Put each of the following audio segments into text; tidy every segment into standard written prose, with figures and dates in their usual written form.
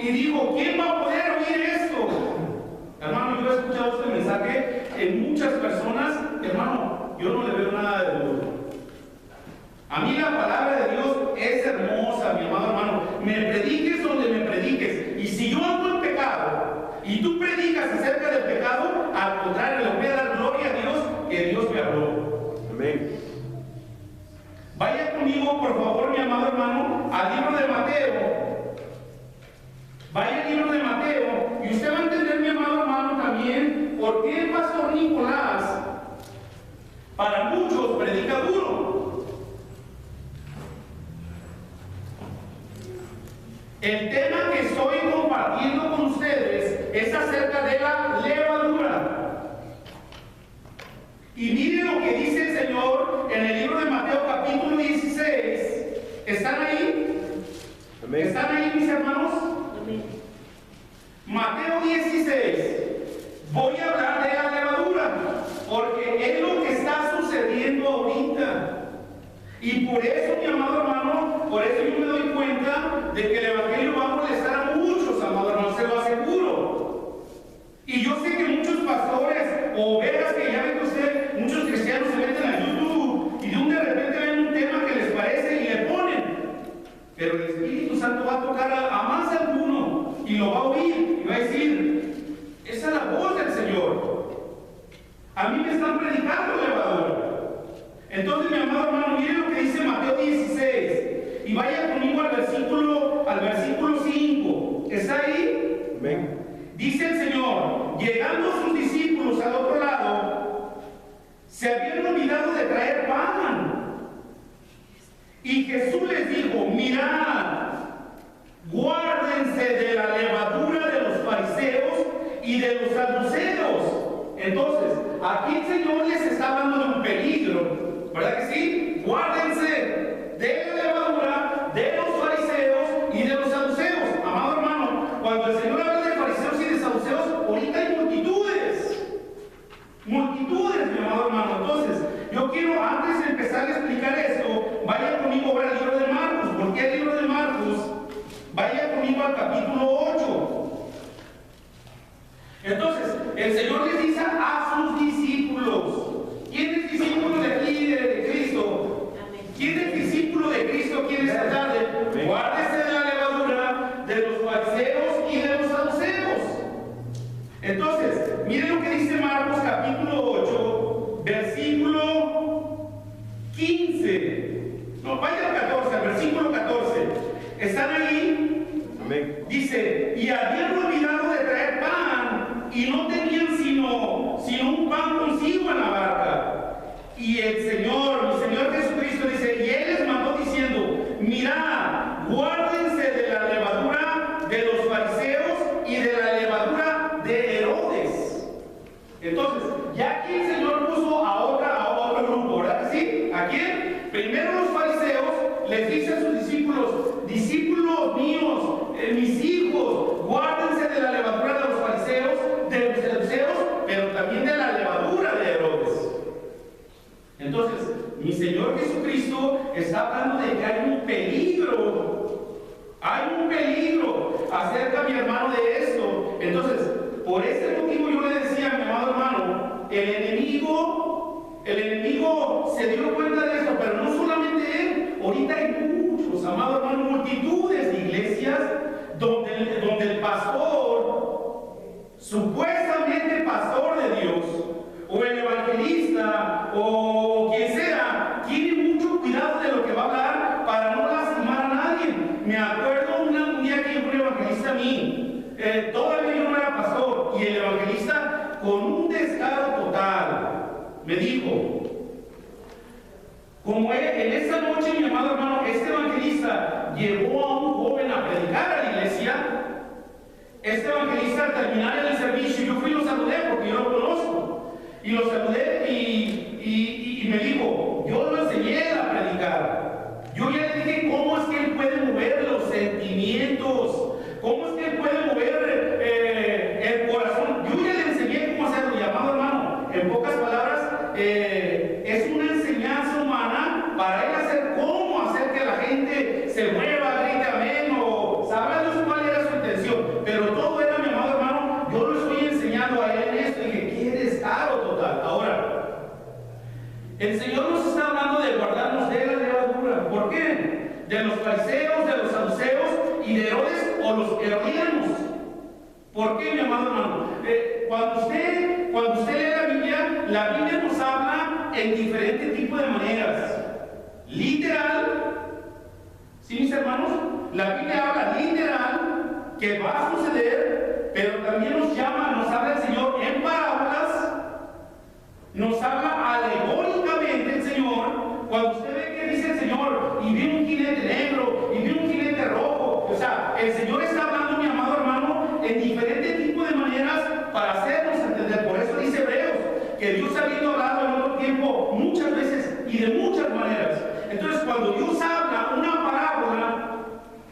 y dijo, ¿quién va a poder oír esto? Hermano, yo he escuchado este mensaje en muchas personas. Hermano, yo no le veo nada de duro. A mí la palabra de Dios es hermosa, mi amado hermano. Me prediques donde me prediques. Y si yo ando en pecado y tú predicas acerca del pecado, al contrario, le voy a dar gloria a Dios que Dios me habló. Amén. Vaya conmigo, por favor, mi amado hermano, al libro de Mateo. Vaya al libro de Mateo y usted va a entender, mi amado hermano, también por qué el pastor Nicolás para muchos predica duro. El tema que estoy compartiendo con ustedes es acerca de la levadura. Y miren lo que dice el Señor en el libro de Mateo capítulo 16. ¿Están ahí? Amén. ¿Están ahí, mis hermanos? Amén. Mateo 16. Voy a hablar de la levadura, porque es lo que está sucediendo ahorita. Y por eso, mi amado hermano, por eso yo me doy cuenta de que el Evangelio va a molestar a muchos, amado hermano, se lo aseguro. Y yo sé que muchos pastores o ovejas que ya ven usted, muchos cristianos se meten a YouTube y de repente ven un tema que les parece y le ponen. Pero el Espíritu Santo va a tocar a más de alguno y lo va a oír y va a decir, esa es la voz del Señor. A mí me están predicando levadura. Entonces, mi amado hermano, mire lo que dice Mateo 16 y vaya conmigo al versículo 5. ¿Está ahí? Amén. Dice el Señor, llegando sus discípulos al otro lado, se habían olvidado de traer pan. Y Jesús les dijo, mirad, guárdense de la levadura de los fariseos y de los saduceos. Entonces, aquí el Señor les está hablando de un peligro, ¿verdad que sí? Guárdense de la levadura de los fariseos y de los saduceos. Amado hermano, cuando el Señor habla de fariseos y de saduceos, ahorita hay multitudes. Multitudes, mi amado hermano. Entonces, yo quiero, antes de empezar a explicar esto, vaya conmigo ahora al libro de Marcos. ¿Por qué el libro de Marcos? Vaya conmigo al capítulo 8. Entonces, el Señor les dice a sus discípulos. ¿Quién es discípulo de aquí, de Cristo? ¿Quién es discípulo de Cristo aquí en esta tarde? Guárdese de la levadura de los fariseos y de los saduceos. Entonces, miren lo que dice Marcos capítulo 8, versículo 15. No, vaya al 14, al versículo 14. ¿Están ahí? Amén. Dice, y habían olvidado de traer pan y no tenían sino un pan consigo en la barca. Y el Señor, mi Señor Jesucristo dice, y Él les mandó diciendo, mirad, guárdense de la levadura de los fariseos y de la levadura de Herodes. Entonces, ya aquí el Señor puso a otro grupo, ¿verdad que sí? ¿A quién? Primero los fariseos les dice a sus discípulos, discípulos míos, mis hijos, guárdense de la levadura de los fariseos, de los saduceos, pero también de la levadura de Herodes. Entonces, mi Señor Jesucristo está hablando de que hay un peligro. Hay un peligro acerca, mi hermano, de esto. Entonces, por este motivo yo le decía a mi amado hermano, el enemigo se dio cuenta de esto, pero no solamente él. Ahorita hay muchos, amado hermano, multitudes de iglesias donde el pastor, supuestamente pastor de Dios, o el evangelista, o quien sea, tiene mucho cuidado de lo que va a hablar para no lastimar a nadie. Me acuerdo un día que llegó un evangelista a mí, todavía yo no era pastor, y el evangelista, con un descaro total, me dijo, como en esa noche, mi amado hermano, este evangelista llevó a un joven a predicar a la iglesia. Este evangelista, al terminar el servicio, yo fui y lo saludé porque yo lo conozco. Y lo saludé y me dijo, yo lo enseñé a predicar. Yo ya le dije cómo es que él puede mover los sentimientos, cómo es que él puede mover el corazón. Yo ya le enseñé cómo hacerlo, y amado hermano, en pocas palabras, es una enseñanza humana para él cómo hacer que la gente se mueva, grite amén, o sabrá Dios cuál era su intención. El Señor nos está hablando de guardarnos de la levadura. ¿Por qué? De los fariseos, de los saduceos y de Herodes o los herodianos. ¿Por qué, mi amado hermano? Cuando usted lee la Biblia nos habla en diferentes tipos de maneras. Literal, ¿sí, mis hermanos? La Biblia habla literal, que va a suceder, pero también nos habla el Señor en parábolas, nos habla alegóricamente el Señor. Cuando usted ve que dice el Señor, y vi un jinete negro, y vi un jinete rojo, o sea, el Señor está hablando, mi amado hermano, en diferentes tipos de maneras para hacernos entender. Por eso dice Hebreos, que Dios ha habido hablado en otro tiempo muchas veces y de muchas maneras. Entonces, cuando Dios habla una parábola,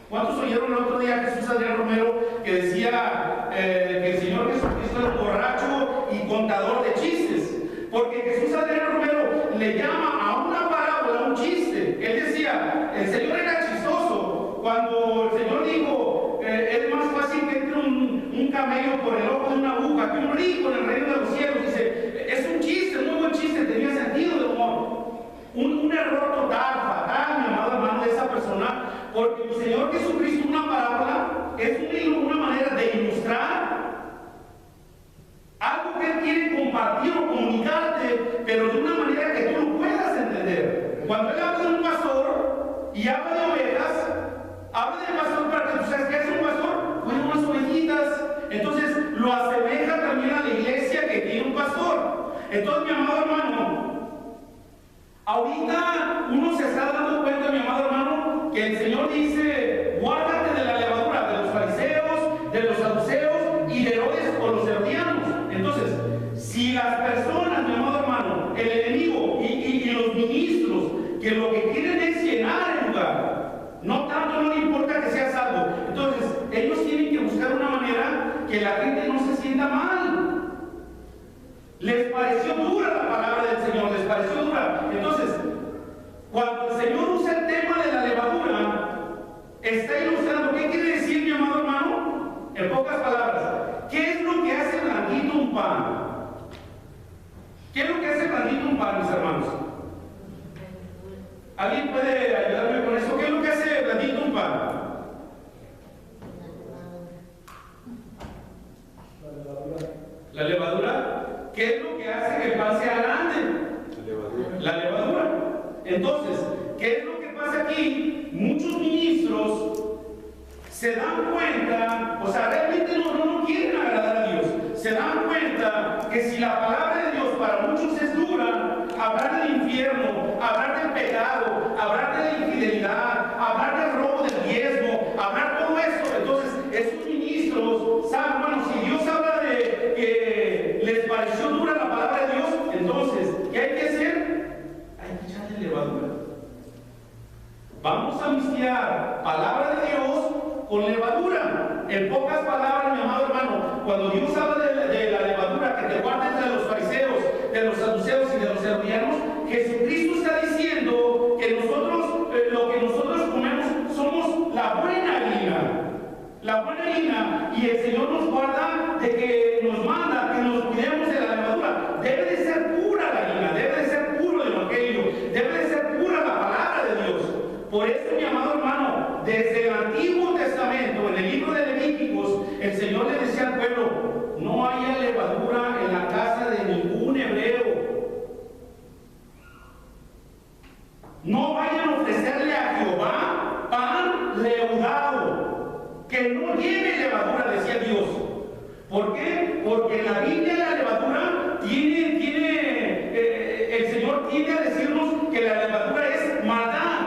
¿cuántos oyeron el otro día a Jesús Adrián Romero que decía que el Señor Jesucristo es borracho y contador de chistes? Porque Jesús Adrián Romero le llama a una parábola un chiste. Él decía, el Señor era chistoso cuando el Señor dijo, es más fácil que entre un camello por el ojo de una aguja que un rico en el reino de los cielos. Dice, es un chiste, muy buen chiste, tenía sentido de humor. Un error total, fatal, mi amado hermano, de esa persona, porque el Señor Jesucristo, una parábola, es una manera de ilustrar algo que Él quiere compartir o comunicarte, pero de una manera que tú lo puedas entender. Cuando Él habla de un pastor y habla de ovejas, habla del pastor para que tú sabes qué es un pastor, cuida unas ovejitas. Entonces lo asemeja también a la iglesia que tiene un pastor. Entonces, mi amado hermano, ahorita uno se está dando cuenta, mi amado hermano, que el Señor dice, guárdate de la levadura de los fariseos, de los saduceos y de Herodes o los herodianos. Entonces, si las personas, mi amado hermano, el enemigo y los ministros, que lo que quieren es llenar el lugar, no tanto no le importa que sea salvo, entonces ellos tienen que buscar una manera que la gente no se sienta mal. Les pareció dura la palabra del Señor, les pareció dura. Entonces, cuando el Señor usa el tema de la levadura, está ilustrando. ¿Qué quiere decir, mi amado hermano? En pocas palabras, ¿qué es lo que hace blandito un pan? ¿Qué es lo que hace blandito un pan, mis hermanos? ¿Alguien puede ayudarme con eso? ¿Qué es lo que hace blandito un pan? La levadura. ¿Qué es lo que hace que el pan sea grande? La levadura. Entonces, ¿qué es lo que pasa aquí? Muchos ministros se dan cuenta, o sea, realmente no quieren agradar a Dios. Se dan cuenta que si la palabra de Dios para muchos es dura, hablar del infierno, hablar del pecado, hablar de la infidelidad, hablar del robo del diezmo, hablar todo eso, entonces esos ministros saben, bueno, si Dios habla de que les pareció dura la palabra de Dios, entonces, ¿qué hay que hacer? Hay que echarle levadura. Vamos a mezclar palabra de Dios con levadura. En pocas palabras, mi amado hermano, cuando Dios habla de la levadura, que te guardes de los fariseos, de los saduceos y de los herodianos, Jesucristo está diciendo que nosotros, lo que nosotros comemos, somos la buena harina. La buena harina, y el Señor nos guarda de que nos manda que nos cuidemos de la levadura. Debe de ser pura la harina, debe de ser puro el evangelio, debe de ser pura la palabra de Dios. Por eso, mi amado hermano, desde el Antiguo Testamento, en el libro de Levíticos, el Señor le decía al pueblo, no haya levadura en la casa de ningún hebreo. No vayan a ofrecerle a Jehová pan leudado, que no lleve levadura, decía Dios. ¿Por qué? Porque en la Biblia la levadura el Señor tiene a decirnos que la levadura es maldad.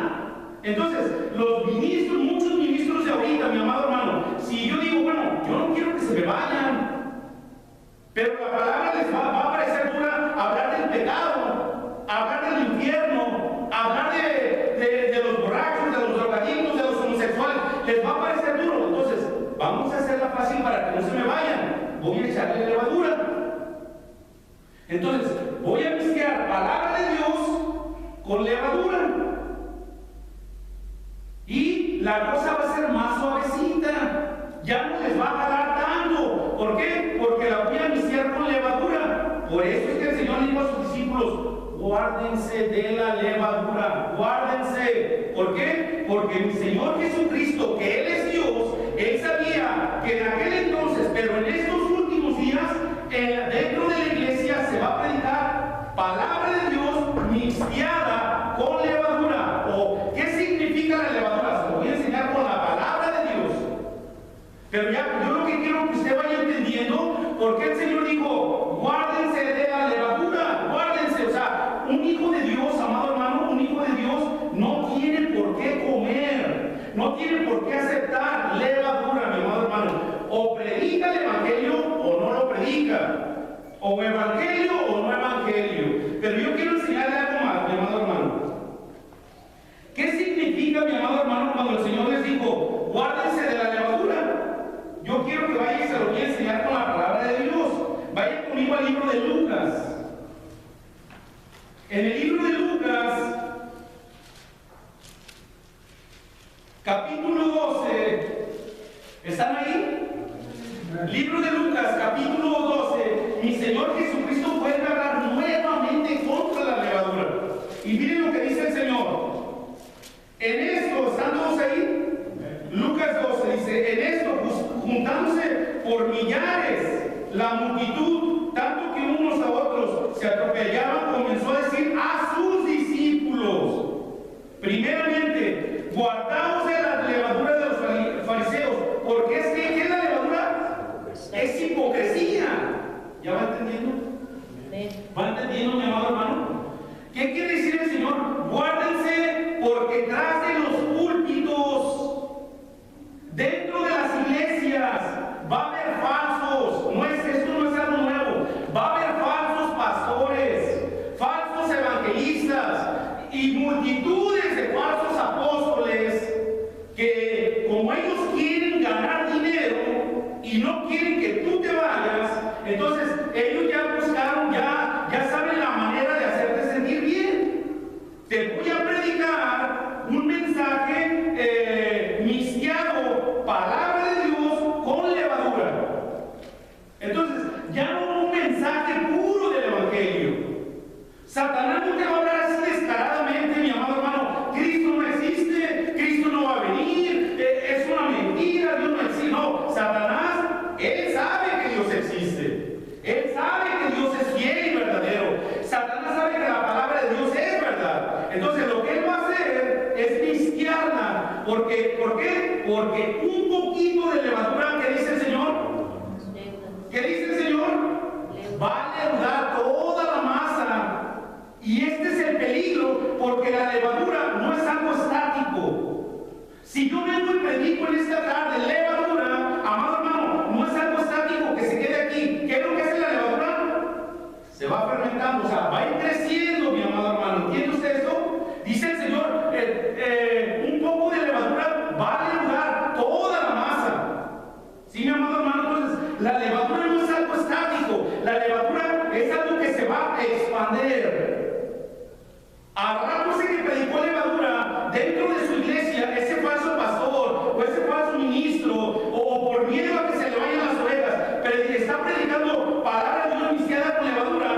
Entonces, los ministros, muchos ministros de ahorita, mi amado hermano, si yo digo, bueno, yo no quiero que se me vayan, pero la palabra les va a parecer dura hablar del pecado, hablar del infierno, hablar de los borrachos, de los drogadictos, de los homosexuales, les va a parecer duro. Entonces, vamos a hacerla fácil para que no se me vayan. Voy a echarle levadura. Entonces, voy a mezclar palabra de Dios con levadura. Y la cosa va a ser más suavecita. Ya no les va a jalar tanto. ¿Por qué? Porque la voy a mezclar con levadura. Por eso es que el Señor le dijo a sus discípulos, discípulos, guárdense de la levadura, guárdense. ¿Por qué? Porque mi Señor Jesucristo, que Él es Dios, Él sabía que en aquel entonces, pero en estos últimos días, dentro de la iglesia se va a predicar palabra de Dios mixteada con levadura. ¿O qué significa la levadura? Se lo voy a enseñar con la palabra de Dios. Pero ya, yo lo que quiero que usted vaya entendiendo, porque el Señor dijo, guárdense de la levadura, guárdense. O sea, un hijo de Dios, amado hermano, un hijo de Dios no tiene por qué comer, no tiene por qué aceptar levadura, mi amado hermano. O predica el evangelio o no lo predica, o evangelio o no evangelio. Pero yo quiero enseñarle algo más, mi amado hermano. ¿Qué significa, mi amado hermano, cuando el Señor les dijo, guárdense de la levadura? Yo quiero que vaya y se lo voy a enseñar con la palabra de Dios. Vaya conmigo al libro de Lucas. En el libro de Lucas, capítulo 12, ¿están ahí? Libro de Lucas, capítulo 12, mi Señor Jesucristo vuelve a hablar nuevamente contra la levadura. Y miren lo que dice el Señor. En esto, ¿están todos ahí? Lucas 12 dice, en esto, juntándose por millares la multitud, tanto que unos a otros se atropellaban, comenzó a decir a sus discípulos, primeramente, guardaos de la levadura de los fariseos, porque es que, ¿qué es la levadura? Es hipocresía. ¿Ya va entendiendo? ¿Va entendiendo, mi amado hermano? ¿Qué quiere decir el Señor? Guárdense, porque tras de los púlpitos, dentro de las iglesias, va a haber falsos. Esto no es algo nuevo. Va a haber falsos pastores, falsos evangelistas y multitudes de falsos apóstoles que, como ellos quieren ganar dinero y no quieren que tú te vayas, entonces ellos ya buscaron, ya saben la manera de hacerte sentir bien. Te voy a predicar un mensaje mixteado, palabra de Dios con levadura. Entonces, ya no un mensaje puro del evangelio. Satanás no te va a hablar así descaradamente, mi amado hermano. Cristo no existe, Cristo no va a venir, es una mentira, Dios no existe. No, Satanás, él sabe que Dios existe. Él sabe que Dios es fiel y verdadero. Satanás sabe que la palabra de Dios es verdad. Entonces lo que él va a hacer es mixtearla. ¿Por qué? Porque un poquito de levadura, ¿qué dice el Señor? ¿Qué dice el Señor? Va a leudar toda la masa. Y este es el peligro, porque la levadura no es algo estático. Si yo vengo y predico en esta tarde levadura, amado hermano, no es algo estático que se quede aquí. ¿Qué es lo que hace la levadura? Se va fermentando, o sea, va a ir creciendo, mi amado hermano. ¿Entiende usted esto? Dice el Señor, un poco de levadura va a leudar toda la masa. ¿Sí, mi amado hermano? Entonces, la levadura no es algo estático. La levadura es algo que se va a expandir. Agarrándose que predicó levadura dentro de su iglesia, ese falso pastor o ese falso ministro, o por miedo a que se le vayan las orejas, pero está predicando palabra de Dios mixteada con levadura.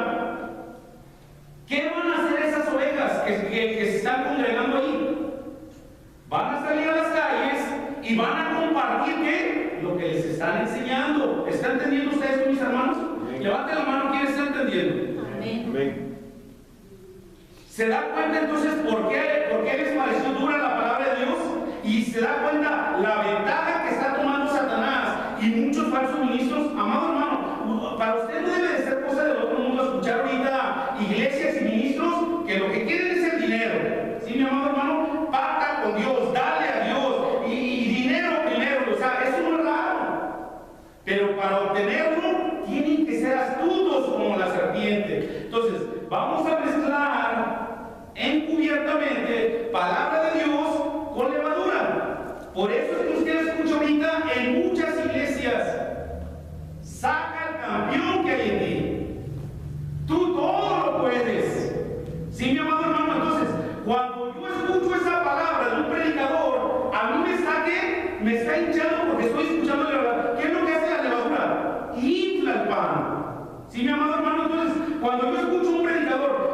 ¿Qué van a hacer esas ovejas que se están congregando ahí? Van a salir a las calles y van a compartir ¿qué? Lo que les están enseñando. ¿Están entendiendo ustedes, mis hermanos? Levanten la mano, ¿quién está entendiendo? Amén. Amén. ¿Se da cuenta entonces por qué les pareció dura la palabra de Dios? Y se da cuenta la ventaja que está tomando Satanás y muchos falsos ministros. Amado hermano, para usted no debe de ser cosa del otro mundo escuchar ahorita iglesias y ministros que lo que quieren es el dinero. ¿Sí, mi amado hermano? Pacta con Dios, dale a Dios y dinero primero. O sea, eso no es raro. Pero para obtenerlo tienen que ser astutos como la serpiente. Entonces, vamos a mezclar encubiertamente palabra de Dios con levadura. Por eso es que usted escucha ahorita en muchas iglesias: saca el campeón que hay en ti, tú todo lo puedes. ¿Sí, mi amado hermano? Entonces, cuando yo escucho esa palabra de un predicador, a mí me está hinchando porque estoy escuchando levadura. ¿Qué es lo que hace la levadura? Infla el pan. ¿Sí, mi amado hermano? Entonces, cuando yo escucho un predicador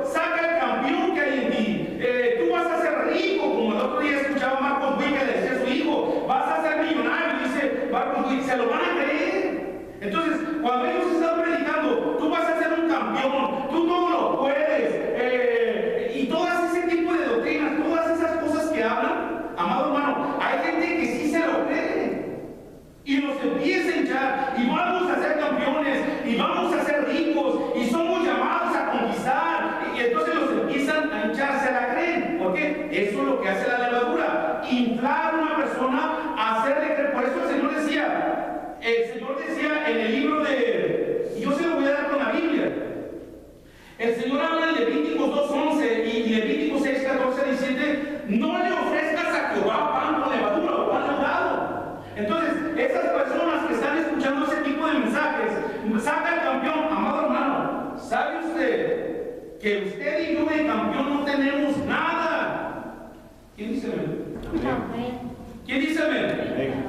que usted y yo de campeón no tenemos nada. ¿Quién dice amén? ¿Quién dice amén?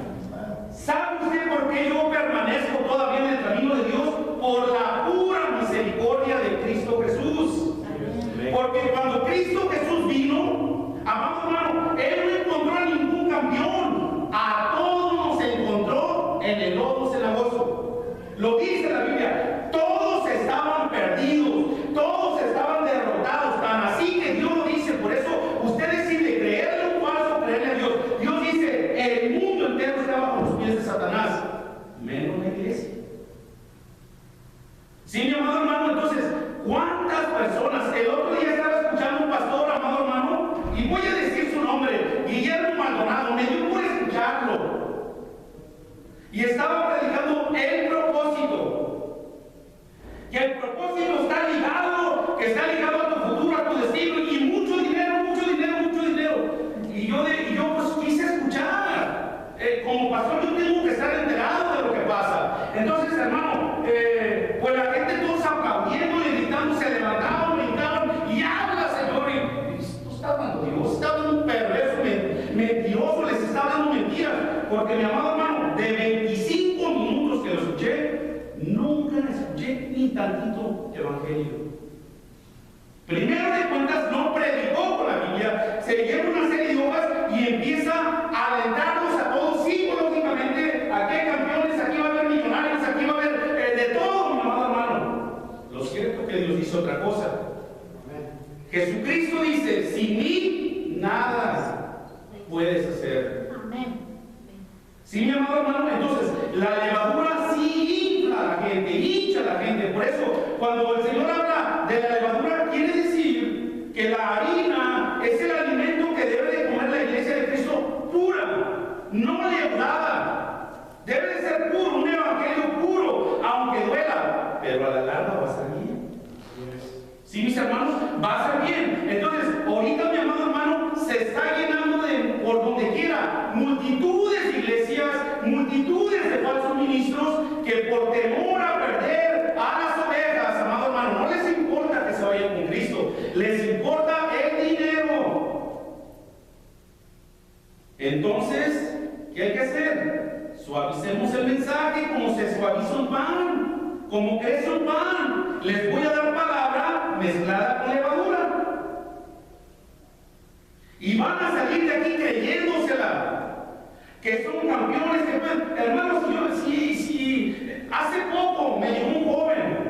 ¿Sabe usted por qué yo permanezco todavía en el camino de Dios? Por la pura misericordia de Cristo Jesús. Porque cuando Cristo Jesús vino, amado hermano, Él no encontró a ningún campeón. A todos nos encontró en el lodo cenagoso. Lo dice la Biblia. Todos estaban perdidos. Todos estaban derrotados. Tan así que Dios lo dice. Por eso usted decide creerle a un falso o creerle a Dios. Dios dice, el mundo entero está bajo los pies de Satanás, menos la iglesia. Sí, mi amado hermano, entonces, ¿cuántas personas? El otro día estaba escuchando un pastor, amado hermano, y voy a decir su nombre, Guillermo Maldonado, me dio por escucharlo. Y estaba predicando el propósito. Que el propósito está ligado, que está ligado a tu futuro, a tu destino, y mucho dinero, mucho dinero, mucho dinero. Y yo pues quise escuchar. Como pastor yo tengo que estar enterado de lo que pasa. Entonces, hermano, pues la gente todos aplaudiendo y gritando, se levantaban, brincaban, y habla, Señor. Y esto está hablando Dios, está hablando un perverso, mentiroso, les está hablando mentiras. Porque mi amado hermano, de 25 minutos que lo escuché, nunca escuché ni tantito evangelio. Primero de cuentas, no predicó con la Biblia, se lleva una serie de hojas y empieza a alentarnos a todos psicológicamente. Aquí hay campeones, aquí va a haber millonarios, aquí va a haber de todo, mi amado hermano. Lo cierto que Dios dice otra cosa. Jesucristo dice, sin mí nada puedes hacer. Amén. Sí, mi amado hermano, entonces la levadura sí infla a la gente, hincha a la gente. Por eso, cuando el Señor habla de la levadura, quiere decir que la harina es el alimento que debe de comer la iglesia de Cristo pura, no leudada. Debe de ser puro, un evangelio puro, aunque duela, pero a la larga va a ser bien. Sí, mis hermanos, va a ser bien. Entonces, ahorita, mi amado hermano, se está llenando de, por donde quiera, multitudes de iglesias, multitudes de falsos ministros que por temor a perder a las ovejas, amado hermano, no les importa que se vayan con Cristo, les importa el dinero. Entonces, ¿qué hay que hacer? Suavicemos el mensaje como se suaviza un pan, como crece un pan. Les voy a dar palabra mezclada con levadura. Y van a salir de aquí creyéndosela, que son campeones, que pueden. Hermanos, sí, hace poco me llegó un joven,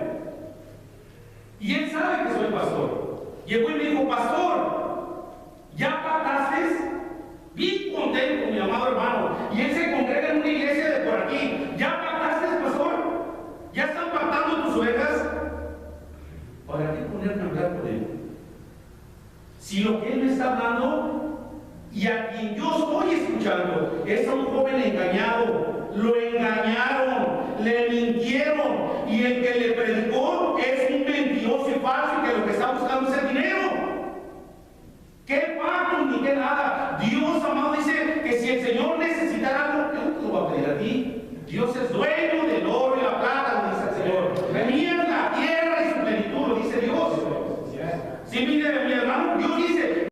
y él sabe que soy pastor. Llegó y me dijo, pastor, ¿ya pactaste? Bien contento, mi amado hermano. Y él se congrega en una iglesia de por aquí. ¿Ya pactaste, pastor? ¿Ya están pactando tus ovejas? ¿Para qué ponerme a hablar con él? Si lo que él me está hablando y a quien yo estoy escuchando es a un joven engañado, lo engañaron, le mintieron, y el que le predicó es un mentiroso y falso, y que lo que está buscando es el dinero. ¿Qué pacto ni qué nada? Dios, amado, dice que si el Señor necesitara algo, Él te lo va a pedir a ti. Dios es dueño del oro y la plata, lo dice el Señor. Mía la tierra y su plenitud, lo dice Dios. Sí, mire, mi hermano, Dios